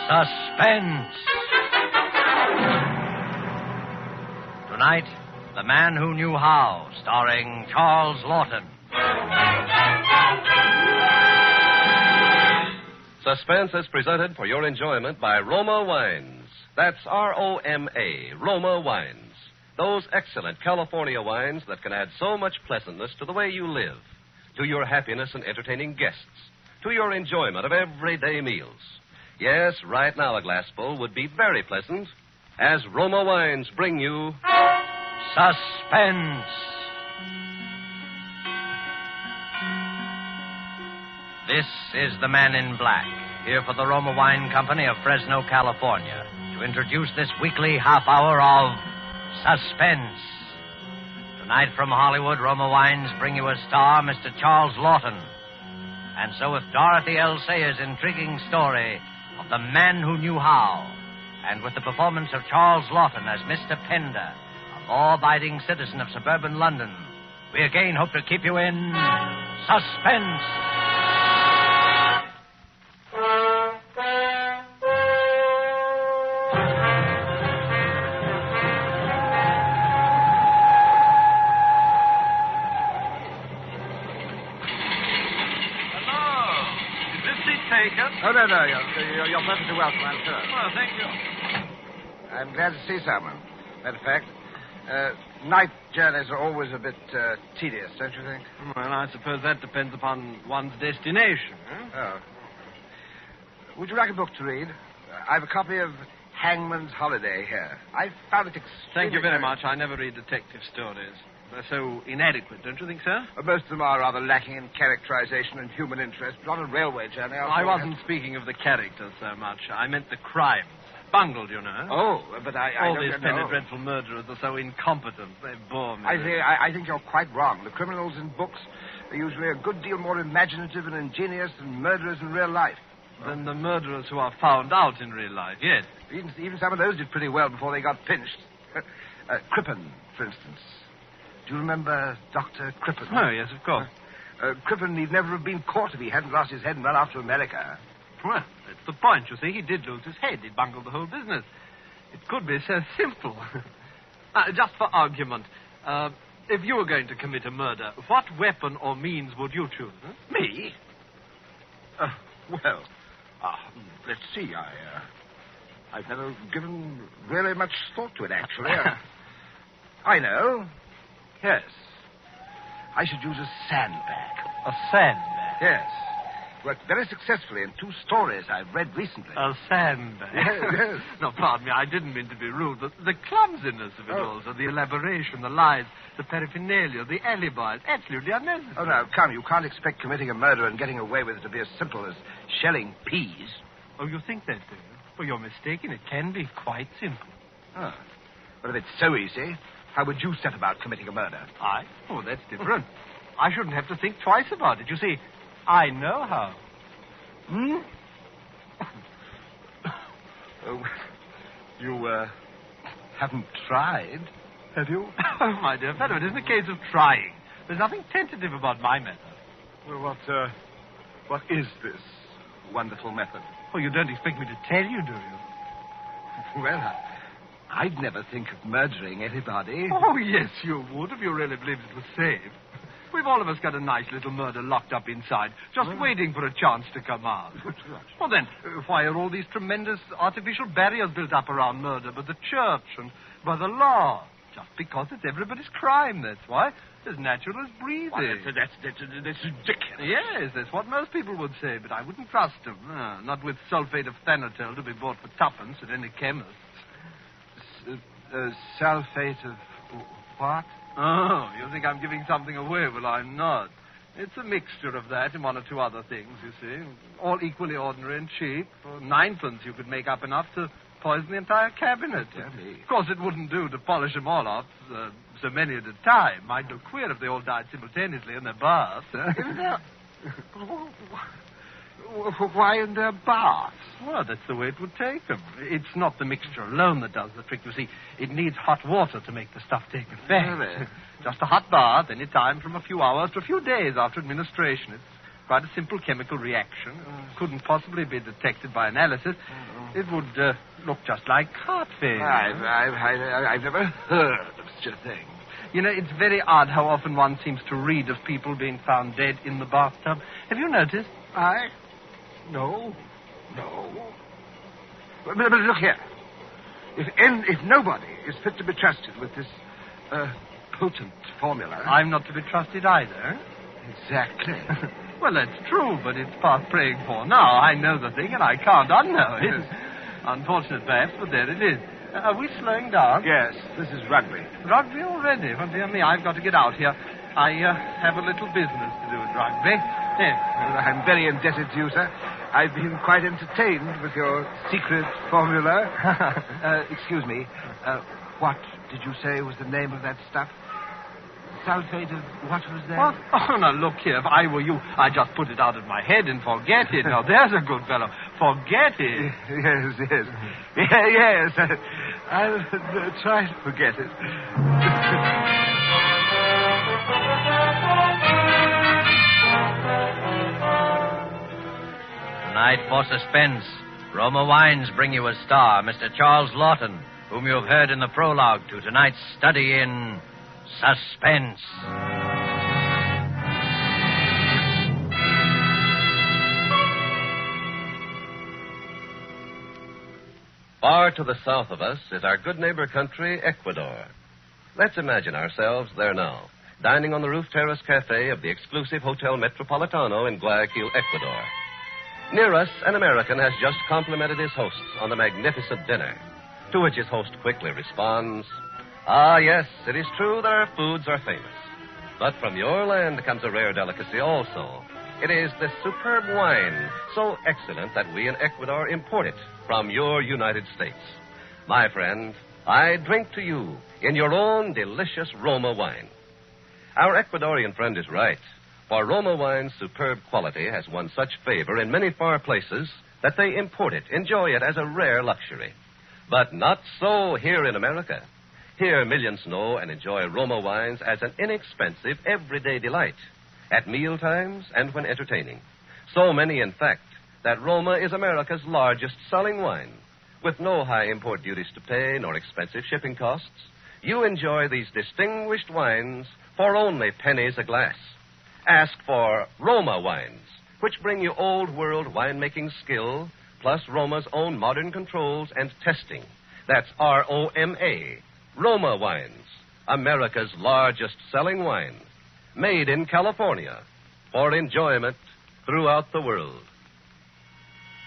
Suspense. Tonight, The Man Who Knew How, starring Charles Lawton. Suspense is presented for your enjoyment by Roma Wines. That's R-O-M-A, Roma Wines. Those excellent California wines that can add so much pleasantness to the way you live, to your happiness in entertaining guests, to your enjoyment of everyday meals. Yes, right now a glassful would be very pleasant as Roma Wines bring you Suspense. This is the Man in Black, here for the Roma Wine Company of Fresno, California, to introduce this weekly half hour of Suspense. Tonight from Hollywood, Roma Wines bring you a star, Mr. Charles Lawton. And so with Dorothy L. Sayers' intriguing story of The Man Who Knew How, and with the performance of Charles Lawton as Mr. Pender, a law-abiding citizen of suburban London, we again hope to keep you in suspense. Oh, no, you're perfectly welcome, I'm sure. Well, thank you. I'm glad to see someone. Matter of fact, night journeys are always a bit tedious, don't you think? Well, I suppose that depends upon one's destination. Oh. Would you like a book to read? I've a copy of Hangman's Holiday here. I found it extremely... Thank you very much. I never read detective stories. They're so inadequate, don't you think, sir? Most of them are rather lacking in characterization and human interest, but on a railway journey... I wasn't speaking of the characters so much. I meant the crimes. Bungled, you know. Oh, but I All don't these know. penny dreadful murderers are so incompetent. They bore me. I think you're quite wrong. The criminals in books are usually a good deal more imaginative and ingenious than murderers in real life. Than the murderers who are found out in real life, yes. Even some of those did pretty well before they got pinched. Crippen, for instance. Do you remember Dr. Crippen? Oh, yes, of course. Crippen need never have been caught if he hadn't lost his head and run off to America. Well, that's the point, you see. He did lose his head. He bungled the whole business. It could be so simple. Just for argument, if you were going to commit a murder, what weapon or means would you choose? Huh? Me? Well, let's see. I've never given really much thought to it, actually. I know. Yes. I should use a sandbag. A sandbag? Yes. Worked very successfully in 2 stories I've read recently. A sandbag? Yes. No, pardon me, I didn't mean to be rude, but the clumsiness of it all, so the elaboration, the lies, the paraphernalia, the alibis, absolutely unnecessary. Oh, no, come, you can't expect committing a murder and getting away with it to be as simple as shelling peas. Oh, you think that, do you? Well, you're mistaken. It can be quite simple. Oh. But if it's so easy, how would you set about committing a murder? I? Oh, that's different. I shouldn't have to think twice about it. You see, I know how. Hmm? Oh, you, haven't tried, have you? Oh, my dear fellow, it isn't a case of trying. There's nothing tentative about my method. Well, what is this wonderful method? Oh, you don't expect me to tell you, do you? Well, I'd never think of murdering anybody. Oh, yes, you would, if you really believed it was safe. We've all of us got a nice little murder locked up inside, just waiting for a chance to come out. Well, then, why are all these tremendous artificial barriers built up around murder by the church and by the law? Just because it's everybody's crime, that's why. As natural as breathing. Well, that's ridiculous. Yes, that's what most people would say, but I wouldn't trust them. Not with sulfate of thanatol to be bought for 2pence at any chemist. Sulfate of what? Oh, you think I'm giving something away? Well, I'm not. It's a mixture of that and 1 or 2 other things, you see. All equally ordinary and cheap. For 9pence you could make up enough to poison the entire cabinet. Of course, it wouldn't do to polish them all off, so many at a time. Might look queer if they all died simultaneously in their baths. Why in their baths? Well, that's the way it would take them. It's not the mixture alone that does the trick. You see, it needs hot water to make the stuff take effect. Really? Just a hot bath any time from a few hours to a few days after administration. It's Quite a simple chemical reaction. Couldn't possibly be detected by analysis. It would look just like heart failure. I've never heard of such a thing. You know, it's very odd how often one seems to read of people being found dead in the bathtub. Have you noticed? No. But look here. If nobody is fit to be trusted with this potent formula... I'm not to be trusted either. Exactly. Well, that's true, but it's past praying for now. I know the thing, and I can't unknow it. Unfortunate, perhaps, but there it is. Are we slowing down? Yes, this is rugby. Rugby already? Well, dear me, I've got to get out here. I have a little business to do with rugby. Yes. Well, I'm very indebted to you, sir. I've been quite entertained with your secret formula. Excuse me. What did you say was the name of that stuff? Sulfate of what was that? What? Oh, now, look here. If I were you, I'd just put it out of my head and forget it. Now, there's a good fellow. Forget it. Yes. I'll try to forget it. Tonight for Suspense, Roma Wines bring you a star, Mr. Charles Lawton, whom you have heard in the prologue to tonight's study in Suspense. Far to the south of us is our good neighbor country, Ecuador. Let's imagine ourselves there now, dining on the roof terrace cafe of the exclusive Hotel Metropolitano in Guayaquil, Ecuador. Near us, an American has just complimented his hosts on the magnificent dinner, to which his host quickly responds, "Ah, yes, it is true that our foods are famous. But from your land comes a rare delicacy also. It is this superb wine, so excellent that we in Ecuador import it from your United States. My friend, I drink to you in your own delicious Roma wine." Our Ecuadorian friend is right, for Roma wine's superb quality has won such favor in many far places that they import it, enjoy it as a rare luxury. But not so here in America. Here, millions know and enjoy Roma wines as an inexpensive, everyday delight, at meal times and when entertaining. So many, in fact, that Roma is America's largest selling wine. With no high import duties to pay nor expensive shipping costs, you enjoy these distinguished wines for only pennies a glass. Ask for Roma wines, which bring you old-world winemaking skill, plus Roma's own modern controls and testing. That's R-O-M-A, Roma wines, America's largest selling wine, made in California for enjoyment throughout the world.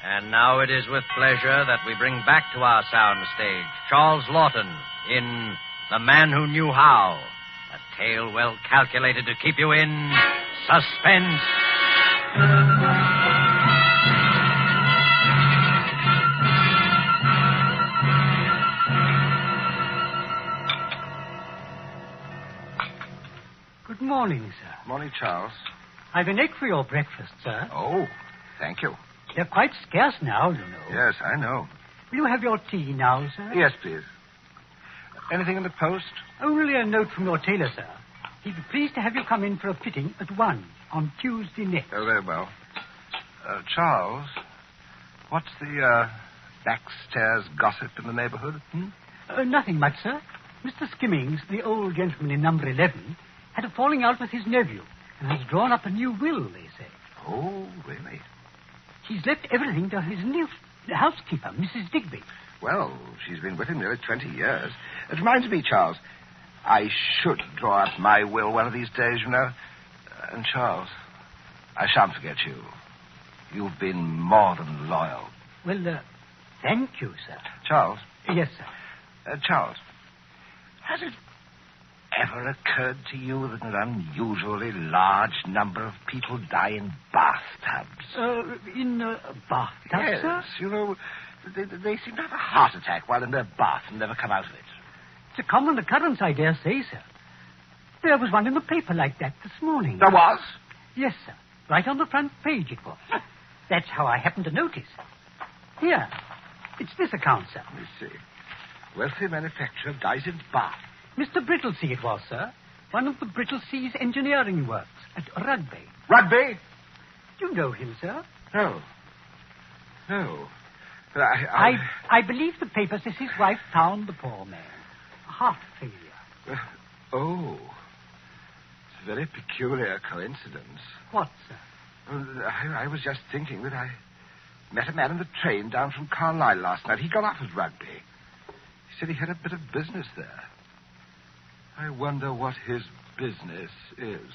And now it is with pleasure that we bring back to our soundstage Charles Lawton in The Man Who Knew How, a tale well calculated to keep you in suspense. Good morning, sir. Morning, Charles. I've an egg for your breakfast, sir. Oh, thank you. They're quite scarce now, you know. Yes, I know. Will you have your tea now, sir? Yes, please. Anything in the post? Only a note from your tailor, sir. He'd be pleased to have you come in for a fitting at 1 on Tuesday next. Oh, very well. Charles, what's the backstairs gossip in the neighborhood? Nothing much, sir. Mr. Skimmings, the old gentleman in number 11, had a falling out with his nephew and has drawn up a new will, they say. Oh, really? He's left everything to his new housekeeper, Mrs. Digby. Well, she's been with him nearly 20 years. It reminds me, Charles, I should draw up my will one of these days, you know. And, Charles, I shan't forget you. You've been more than loyal. Well, thank you, sir. Charles? Yes, sir. Charles, has it ever occurred to you that an unusually large number of people die in bathtubs? In bathtubs, yes, sir? You know, they seem to have a heart attack while in their bath and never come out of it. It's a common occurrence, I dare say, sir. There was one in the paper like that this morning. There was? Yes, sir. Right on the front page it was. That's how I happened to notice. Here. It's this account, sir. Let me see. Wealthy manufacturer dies in bath. Mr. Brittlesea it was, sir. One of the Brittlesea's engineering works at Rugby. Rugby? You know him, sir? No. No. But I believe the paper says his wife found the poor man. A heart failure. Oh. It's a very peculiar coincidence. What, sir? I was just thinking that I met a man on the train down from Carlisle last night. He got off at Rugby. He said he had a bit of business there. I wonder what his business is.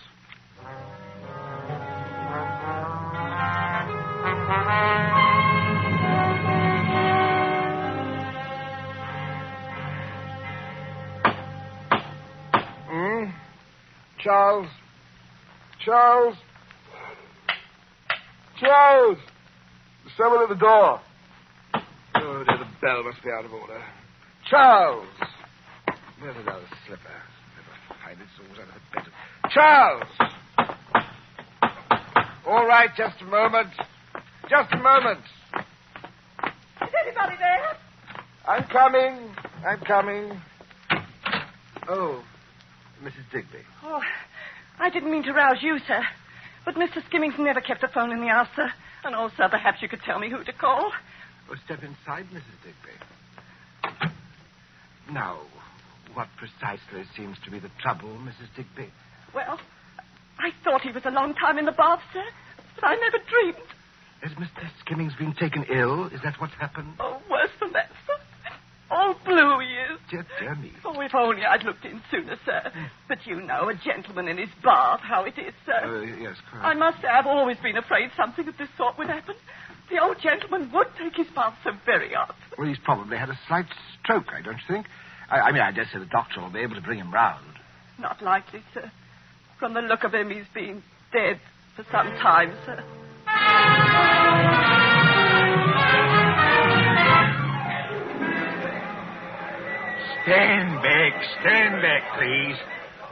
Charles? Charles? Charles! There's someone at the door. Oh, dear, the bell must be out of order. Charles! Where's another slipper? Never find it. It's always under the bed. Charles! All right, just a moment. Just a moment. Is anybody there? I'm coming. Oh, Mrs. Digby. Oh, I didn't mean to rouse you, sir. But Mr. Skimmings never kept the phone in the house, sir. And also, perhaps you could tell me who to call. Oh, step inside, Mrs. Digby. Now, what precisely seems to be the trouble, Mrs. Digby? Well, I thought he was a long time in the bath, sir. But I never dreamed. Has Mr. Skimmings been taken ill? Is that what happened? Oh, worse than that, sir. All blue he is. Dear me. Oh, if only I'd looked in sooner, sir. But you know, a gentleman in his bath, how it is, sir. Yes, correct. I must say I've always been afraid something of this sort would happen. The old gentleman would take his bath so very often. Well, he's probably had a slight stroke, don't you think? I mean, I dare say the doctor will be able to bring him round. Not likely, sir. From the look of him, he's been dead for some time, sir. Stand back, please.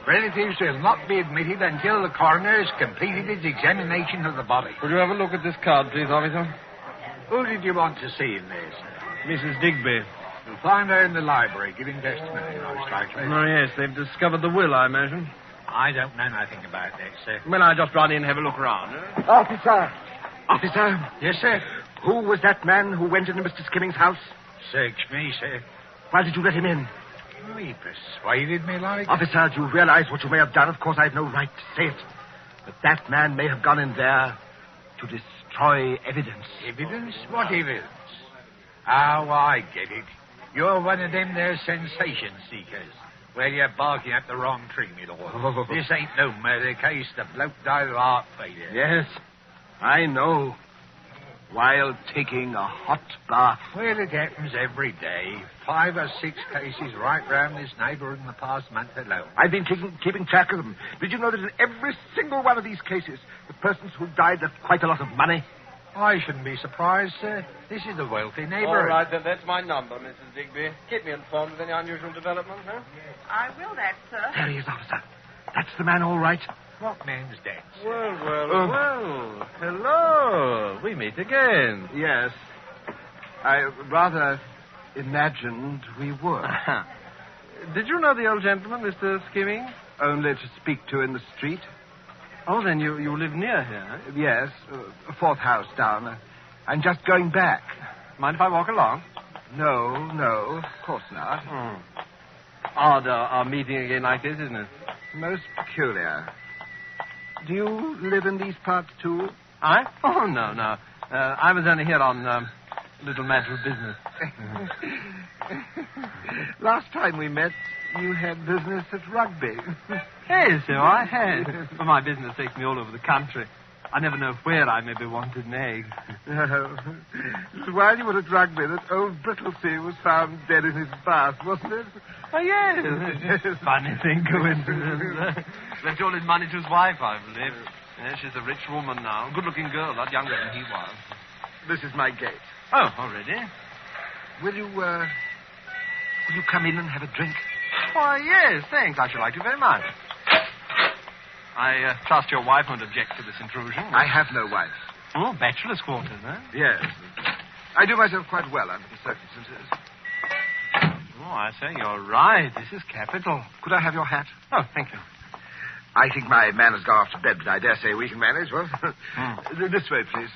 Relatives will not be admitted until the coroner has completed his examination of the body. Would you have a look at this card, please, officer? Who did you want to see in there, sir? Mrs. Digby. You'll find her in the library giving testimony, most likely. Oh, yes, they've discovered the will, I imagine. I don't know nothing about that, sir. Well, I just run in and have a look around. Officer! Yes, sir? Who was that man who went into Mr. Skimmings' house? Search me, sir. Why did you let him in? Oh, he persuaded me like... Officer, do you realize what you may have done? Of course, I have no right to say it. But that man may have gone in there to destroy evidence. Evidence? What evidence? Oh, I get it. You're one of them there sensation seekers. Well, you're barking at the wrong tree, me lord. Oh. This ain't no murder case. The bloke died of heart failure. Yes, I know. While taking a hot bath. Well, it happens every day. 5 or 6 cases right round this neighbourhood in the past month alone. I've been keeping track of them. Did you know that in every single one of these cases, the persons who died left quite a lot of money? I shouldn't be surprised, sir. This is a wealthy neighbourhood. All right, then, that's my number, Mrs. Digby. Keep me informed of any unusual developments, huh? I will that, sir. There he is, officer. That's the man, all right. What man's that, sir? Well. Hello. We meet again. Yes. I rather imagined we would. Did you know the old gentleman, Mr. Skimming? Only to speak to in the street. Oh, then you live near here, huh? Yes, a 4th house down. I'm just going back. Mind if I walk along? No, of course not. Odd, our meeting again like this, isn't it? Most peculiar. Do you live in these parts, too? I? Oh, no. I was only here on a little matter of business. Last time we met, you had business at Rugby. Yes, so I had. But my business takes me all over the country. I never know where I may be wanted an egg. It was while you were at Rugby that old Brittlesea was found dead in his bath, wasn't it? Oh, yes. Funny thing, coincidence. Left all his money to his wife, I believe. Yeah, she's a rich woman now. Good-looking girl, a lot younger than he was. This is my gate. Oh, already? Will you come in and have a drink? Why, yes, thanks. I should like to very much. I trust your wife won't object to this intrusion. I have no wife. Oh, bachelor's quarters, huh? Yes. I do myself quite well under the circumstances. Oh, I say, you're right. This is capital. Could I have your hat? Oh, thank you. I think my man has gone off to bed, but I dare say we can manage. Well, this way, please.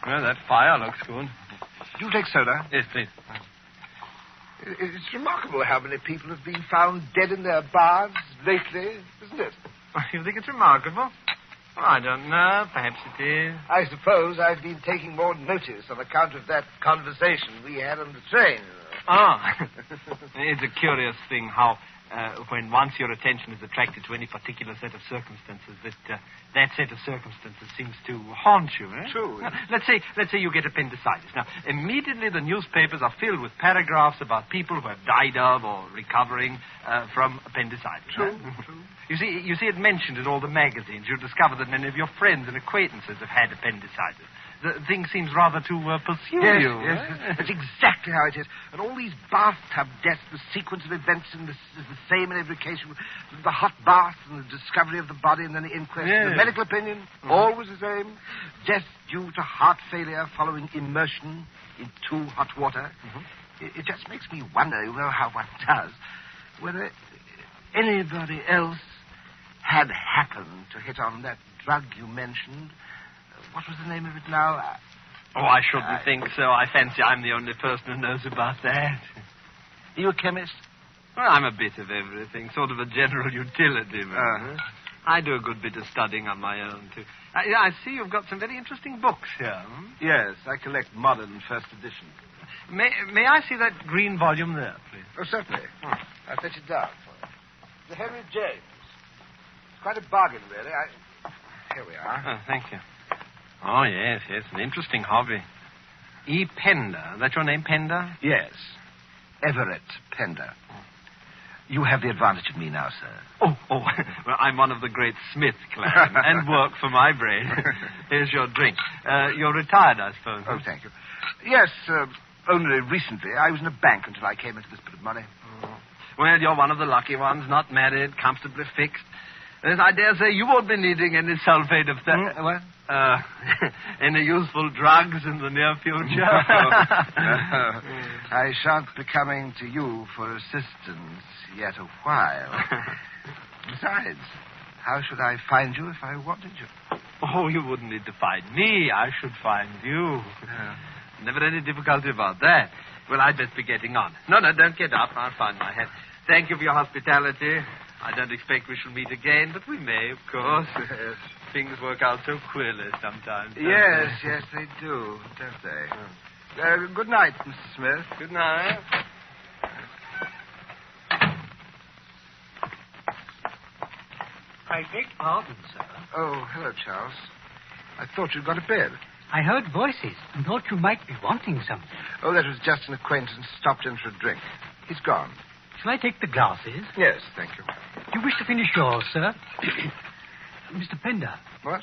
Well, that fire looks good. Do you take soda? Yes, please. It's remarkable how many people have been found dead in their baths lately, isn't it? You think it's remarkable? Well, I don't know. Perhaps it is. I suppose I've been taking more notice on account of that conversation we had on the train. Oh. It's a curious thing how, when once your attention is attracted to any particular set of circumstances, that set of circumstances seems to haunt you, eh? True. Now, let's say you get appendicitis. Now, immediately the newspapers are filled with paragraphs about people who have died of or recovering from appendicitis. True, eh? true. You see it mentioned in all the magazines. You discover that many of your friends and acquaintances have had appendicitis. The thing seems rather to pursue you. Yes, that's exactly how it is. And all these bathtub deaths, the sequence of events is the same in every case. The hot bath and the discovery of the body and then the inquest. Yes. The medical opinion, always the same. Death due to heart failure following immersion in too hot water. It just makes me wonder, you know how one does, whether anybody else had happened to hit on that drug you mentioned. What was the name of it now? Oh, I shouldn't think so. I fancy I'm the only person who knows about that. Are you a chemist? Well, I'm a bit of everything, sort of a general utility man. I do a good bit of studying on my own, too. I see you've got some very interesting books here. Yes, I collect modern first edition. May I see that green volume there, please? Oh, certainly. I'll fetch it down for you. The Henry James. It's quite a bargain, really. Here we are. Oh, thank you. Oh, yes, an interesting hobby. E. Pender. That's your name, Pender? Yes. Everett Pender. You have the advantage of me now, sir. Oh. Well, I'm one of the great Smith clan and work for my brain. Here's your drink. You're retired, I suppose. Oh, thank you. Yes, only recently. I was in a bank until I came into this bit of money. Well, you're one of the lucky ones, not married, comfortably fixed. Yes, I dare say you won't be needing any sulfate of that. What? Any useful drugs in the near future? I shan't be coming to you for assistance yet a while. Besides, how should I find you if I wanted you? Oh, you wouldn't need to find me. I should find you. Never any difficulty about that. Well, I'd best be getting on. No, don't get up. I'll find my hat. Thank you for your hospitality. I don't expect we shall meet again, but we may, of course. Things work out so queerly sometimes. Yes, they do, don't they? Good night, Mr. Smith. Good night. I beg pardon, sir. Oh, hello, Charles. I thought you'd gone to bed. I heard voices and thought you might be wanting something. Oh, that was just an acquaintance stopped in for a drink. He's gone. Shall I take the glasses? Yes, thank you. Do you wish to finish yours, sir? Mr. Pender. What?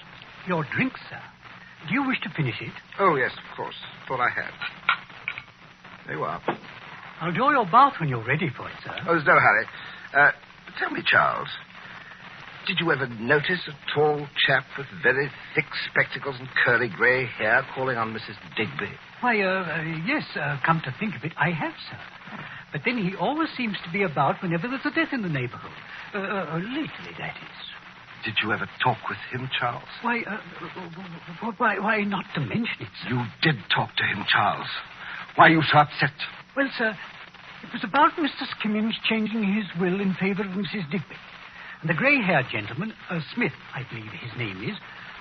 Your drink, sir. Do you wish to finish it? Oh, yes, of course. Thought I had. There you are. I'll draw your bath when you're ready for it, sir. Oh, there's no hurry. Tell me, Charles, did you ever notice a tall chap with very thick spectacles and curly grey hair calling on Mrs. Digby? Why, yes, come to think of it, I have, sir. But then he always seems to be about whenever there's a death in the neighborhood. Lately, that is. Did you ever talk with him, Charles? Why, not to mention it, sir. You did talk to him, Charles. Why are you so upset? Well, sir, it was about Mr. Skimmings changing his will in favor of Mrs. Digby. And the grey-haired gentleman, Smith, I believe his name is,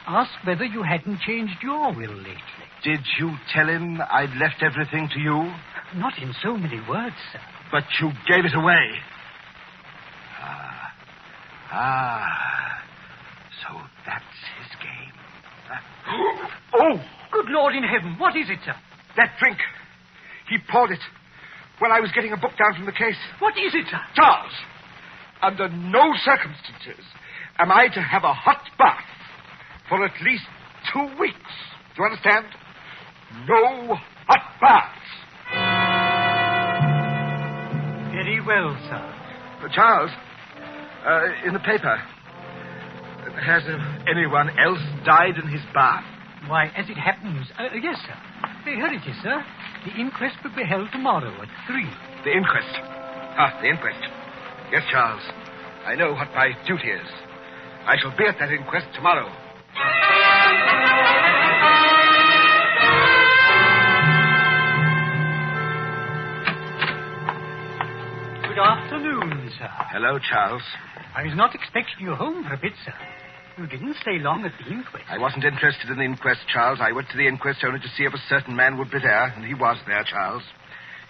asked whether you hadn't changed your will lately. Did you tell him I'd left everything to you? Not in so many words, sir. But you gave it away. So that's his game. Oh! Good Lord in heaven, what is it, sir? That drink. He poured it when I was getting a book down from the case. What is it, sir? Charles, under no circumstances am I to have a hot bath for at least 2 weeks. Do you understand? No hot baths. Very well, sir. Charles, in the paper, has anyone else died in his bath? Why, as it happens, yes, sir. Here it is, sir. The inquest will be held tomorrow at 3. The inquest? The inquest. Yes, Charles. I know what my duty is. I shall be at that inquest tomorrow. Good afternoon, sir. Hello, Charles. I was not expecting you home for a bit, sir. You didn't stay long at the inquest. I wasn't interested in the inquest, Charles. I went to the inquest only to see if a certain man would be there, and he was there, Charles.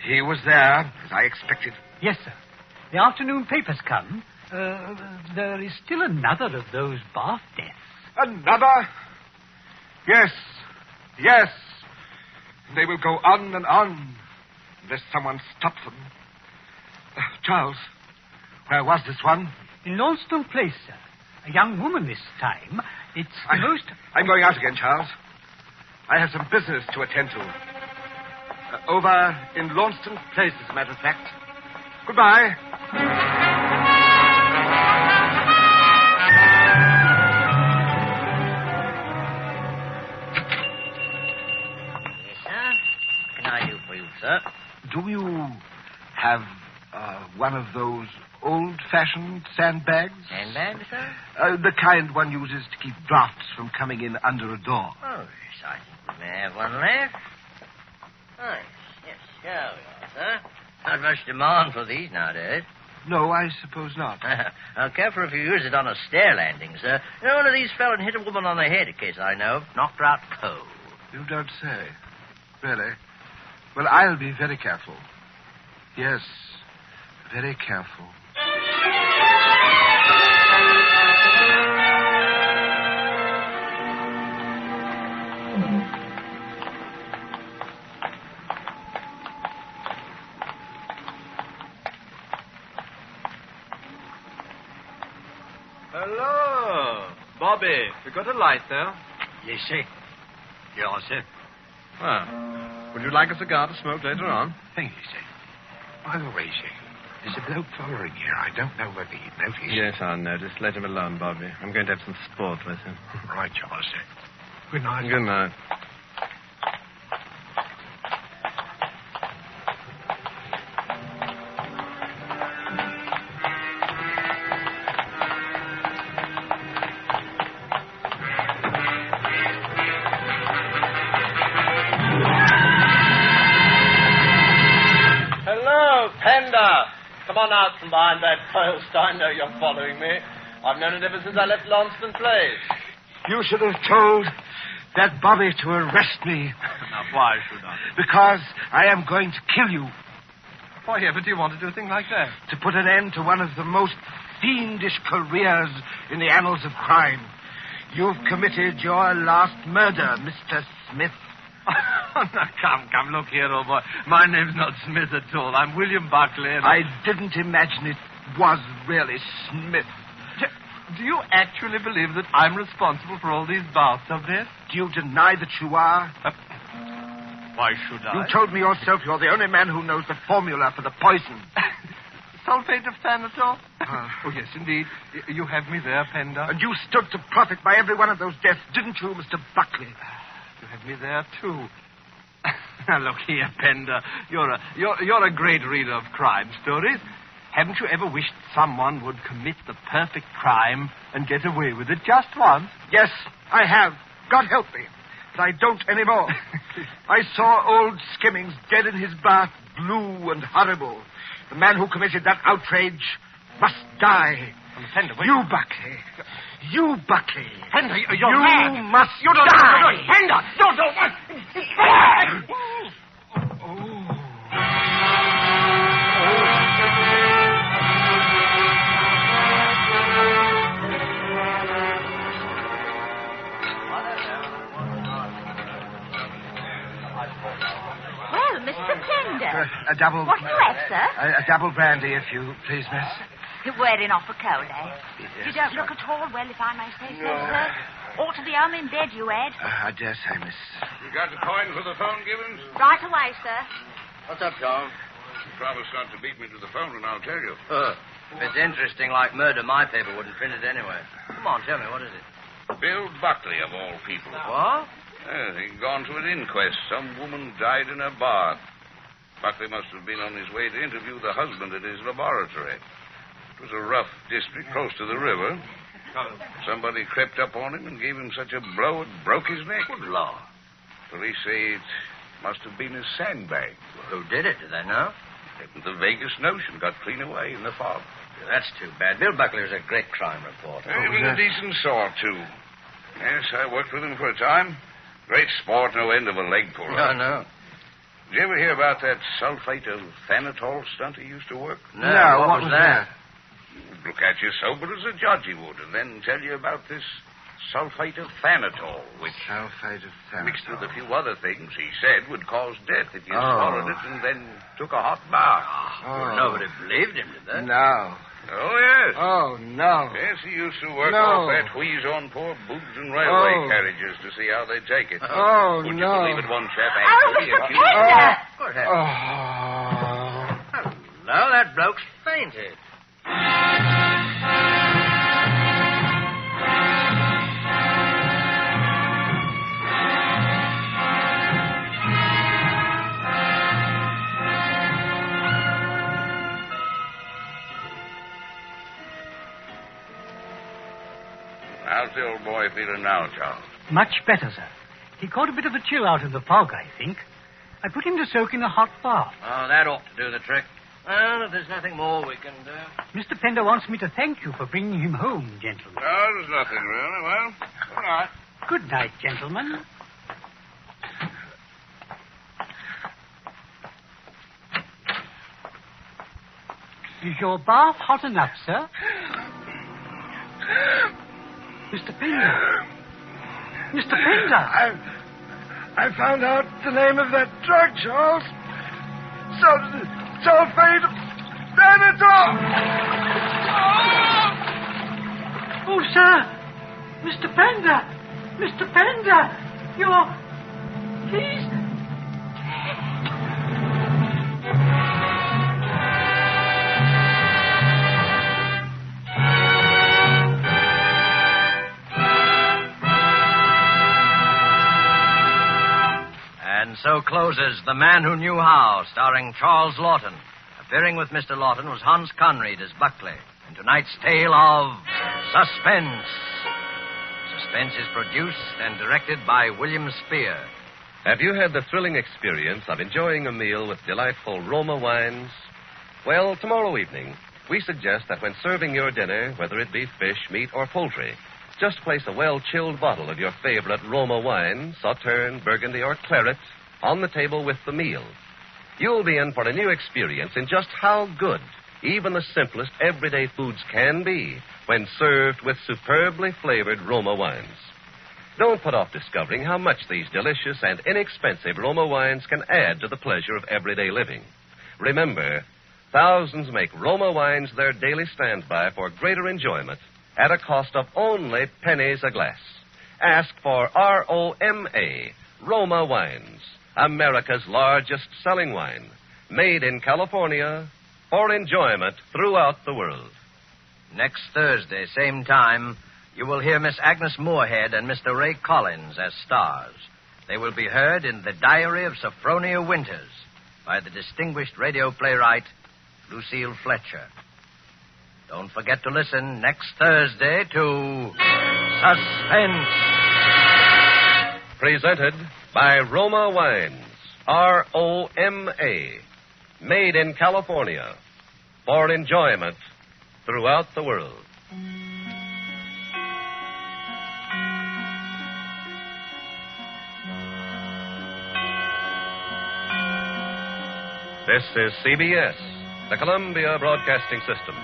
He was there, as I expected. Yes, sir. The afternoon papers come. There is still another of those bath deaths. Another? Yes. Yes. They will go on and on, unless someone stops them. Charles, where was this one? In Launceston Place, sir. A young woman this time. It's the most... I'm going out again, Charles. I have some business to attend to. Over in Launceston Place, as a matter of fact. Goodbye. Yes, sir. What can I do for you, sir? Do you have one of those old-fashioned sandbags? Sandbag, sir? The kind one uses to keep drafts from coming in under a door. Oh, yes, I think we may have one left. Oh, yes, here we are, sir. Not much demand for these nowadays. No, I suppose not. Now, careful if you use it on a stair landing, sir. You know, one of these fell and hit a woman on the head, a case I know of. Knocked her out cold. You don't say. Really? Well, I'll be very careful. Yes, very careful. Hello. Bobby, you got a light there? Yes, sir. Yes, sir. Well, would you like a cigar to smoke later on? Thank you, sir. By the way, sir, there's a bloke following here. I don't know whether you've noticed. Yes, I noticed. Let him alone, Bobby. I'm going to have some sport with him. Right, Charles, sir. Good night. Good night. Come on out from behind that post. I know you're following me. I've known it ever since I left Launceston Place. You should have told that Bobby to arrest me. Now, why should I? Because I am going to kill you. Why ever do you want to do a thing like that? To put an end to one of the most fiendish careers in the annals of crime. You've committed your last murder, Mr. Smith. Now, come, look here, old boy. My name's not Smith at all. I'm William Buckley. And I didn't imagine it was really Smith. Do you actually believe that I'm responsible for all these bathtub deaths? Do you deny that you are? Why should I? You told me yourself you're the only man who knows the formula for the poison. Sulfate of Thanatol? Oh, yes, indeed. You have me there, Pender. And you stood to profit by every one of those deaths, didn't you, Mr. Buckley? You have me there, too. Now, look here, Pender. You're a great reader of crime stories. Haven't you ever wished someone would commit the perfect crime and get away with it just once? Yes, I have. God help me. But I don't anymore. I saw old Skimmings dead in his bath, blue and horrible. The man who committed that outrage must die. Pender, wait. You, Buckley. You, Buckley. Pender, you're you mad. You must you don't die. Pender, Well, Mr. Pender. A double... What do you have, sir? A double brandy, if you please, miss. You're wearing off a cold, eh? You don't look at all well, if I may say so, sir. Ought to be home in bed, you had. I dare say, miss. You got the coin for the phone, Gibbons? Right away, sir. What's up, Tom? You promised not to beat me to the phone, and I'll tell you. If it's interesting like murder, my paper wouldn't print it anyway. Come on, tell me, what is it? Bill Buckley, of all people. What? He'd gone to an inquest. Some woman died in her bath. Buckley must have been on his way to interview the husband at his laboratory. It was a rough district close to the river. Somebody crept up on him and gave him such a blow it broke his neck. Good Lord. Police say it must have been his sandbag. Who did it? Do they know? Haven't the vaguest notion. Got clean away in the fog. That's too bad. Bill Buckley's a great crime reporter. He was a decent sort, too. Yes, I worked with him for a time. Great sport, no end of a leg puller. No. Did you ever hear about that sulfate of thanatol stunt he used to work? No, what was that? He'd look at you sober as a judge he would, and then tell you about this sulfate of thanatol, which, Sulfate of thanatol. mixed with a few other things, he said would cause death if you swallowed it and then took a hot bath. Well, nobody believed him, did they? No. Oh, yes. Oh, no. Yes, he used to work No. off that wheeze on poor boobs and railway Oh. carriages to see how they'd take it. Oh, Would no. you believe it, one chap Oh, actually Mr. accused... Pender! Good heavens. Oh. No, that bloke's fainted. How's the old boy feeling now, Charles? Much better, sir. He caught a bit of a chill out in the fog, I think. I put him to soak in a hot bath. Oh, that ought to do the trick. Well, if there's nothing more we can do. Mr. Pender wants me to thank you for bringing him home, gentlemen. No, there's nothing really. Well, all right. Good night, gentlemen. Is your bath hot enough, sir? Mr. Pender. Mr. Pender. I found out the name of that drug, Charles. Sulfate of thanatol. Oh, sir. Mr. Pender. Mr. Pender. He's... And so closes The Man Who Knew How, starring Charles Lawton. Appearing with Mr. Lawton was Hans Conried as Buckley. In tonight's tale of Suspense. Suspense is produced and directed by William Spear. Have you had the thrilling experience of enjoying a meal with delightful Roma wines? Well, tomorrow evening, we suggest that when serving your dinner, whether it be fish, meat, or poultry, just place a well-chilled bottle of your favorite Roma wine, Sauterne, Burgundy, or Claret, on the table with the meal. You'll be in for a new experience in just how good even the simplest everyday foods can be when served with superbly flavored Roma wines. Don't put off discovering how much these delicious and inexpensive Roma wines can add to the pleasure of everyday living. Remember, thousands make Roma wines their daily standby for greater enjoyment at a cost of only pennies a glass. Ask for ROMA, Roma Wines, America's largest selling wine, made in California for enjoyment throughout the world. Next Thursday, same time, you will hear Miss Agnes Moorehead and Mr. Ray Collins as stars. They will be heard in The Diary of Sophronia Winters by the distinguished radio playwright Lucille Fletcher. Don't forget to listen next Thursday to Suspense. Presented by Roma Wines, ROMA, made in California for enjoyment throughout the world. This is CBS, the Columbia Broadcasting System.